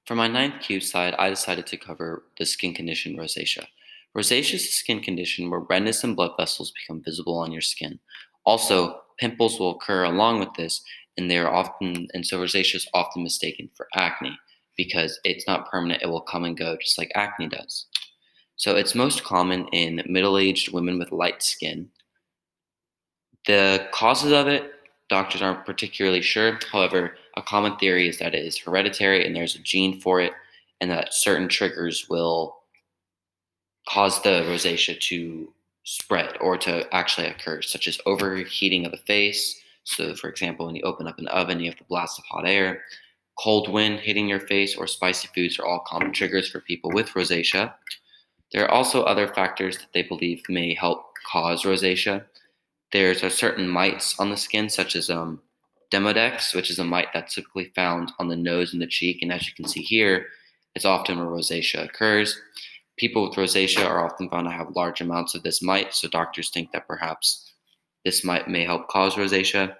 For my ninth cube slide, I decided to cover the skin condition rosacea. Rosacea is a skin condition where redness and blood vessels become visible on your skin. Also, pimples will occur along with this, and so rosacea is often mistaken for acne because it's not permanent, it will come and go just like acne does. So it's most common in middle-aged women with light skin. The causes of it, doctors aren't particularly sure. However, a common theory is that it is hereditary and there's a gene for it, and that certain triggers will cause the rosacea to spread or to actually occur, such as overheating of the face. So, for example, when you open up an oven, you have the blast of hot air, cold wind hitting your face, or spicy foods are all common triggers for people with rosacea. There are also other factors that they believe may help cause rosacea. There's a certain mites on the skin, such as Demodex, which is a mite that's typically found on the nose and the cheek. And as you can see here, it's often where rosacea occurs. People with rosacea are often found to have large amounts of this mite, so doctors think that perhaps this mite may help cause rosacea.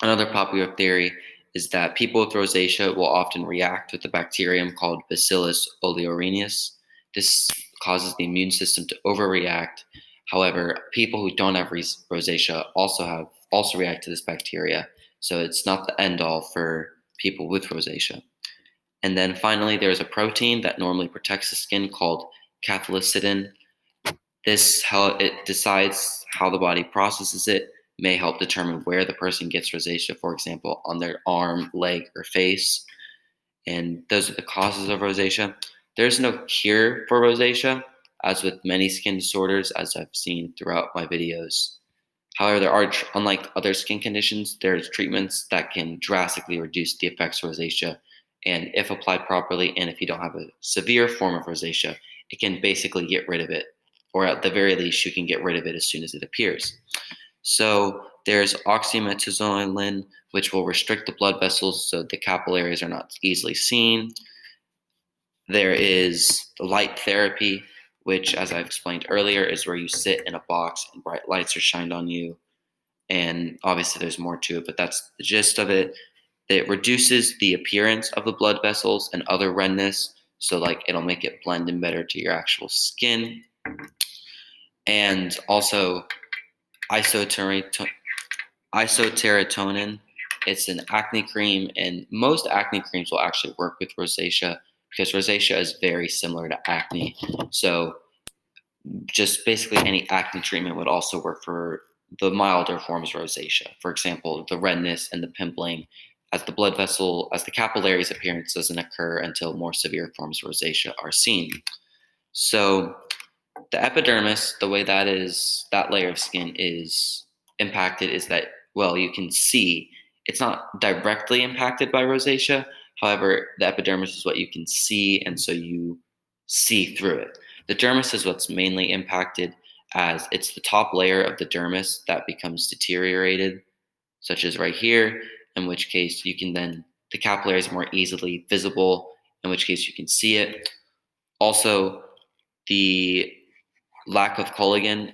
Another popular theory is that people with rosacea will often react with a bacterium called Bacillus oleorinus. This causes the immune system to overreact. However, people who don't have rosacea also react to this bacteria, so it's not the end all for people with rosacea. And then finally, there's a protein that normally protects the skin called cathelicidin. This how it decides how the body processes it may help determine where the person gets rosacea, for example, on their arm, leg, or face. And those are the causes of rosacea. There's no cure for rosacea, as with many skin disorders, as I've seen throughout my videos. However, unlike other skin conditions, there's treatments that can drastically reduce the effects of rosacea. And if applied properly, and if you don't have a severe form of rosacea, it can basically get rid of it. Or at the very least, you can get rid of it as soon as it appears. So there's oxymetazoline, which will restrict the blood vessels so the capillaries are not easily seen. There is the light therapy, which, as I explained earlier, is where you sit in a box and bright lights are shined on you. And obviously, there's more to it, but that's the gist of it. It reduces the appearance of the blood vessels and other redness, so like it'll make it blend in better to your actual skin. And also, isoteratonin. It's an acne cream, and most acne creams will actually work with rosacea because rosacea is very similar to acne. So just basically any acne treatment would also work for the milder forms of rosacea. For example, the redness and the pimpling, as the capillaries appearance doesn't occur until more severe forms of rosacea are seen. So the epidermis, the way that layer of skin is impacted is that, well, you can see it's not directly impacted by rosacea. However, the epidermis is what you can see, and so you see through it. The dermis is what's mainly impacted, as it's the top layer of the dermis that becomes deteriorated, such as right here, in which case the capillaries are more easily visible, in which case you can see it. Also, the lack of collagen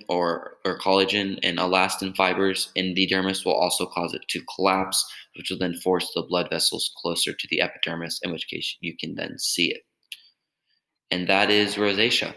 and elastin fibers in the dermis will also cause it to collapse, which will then force the blood vessels closer to the epidermis, in which case you can then see it. And that is rosacea.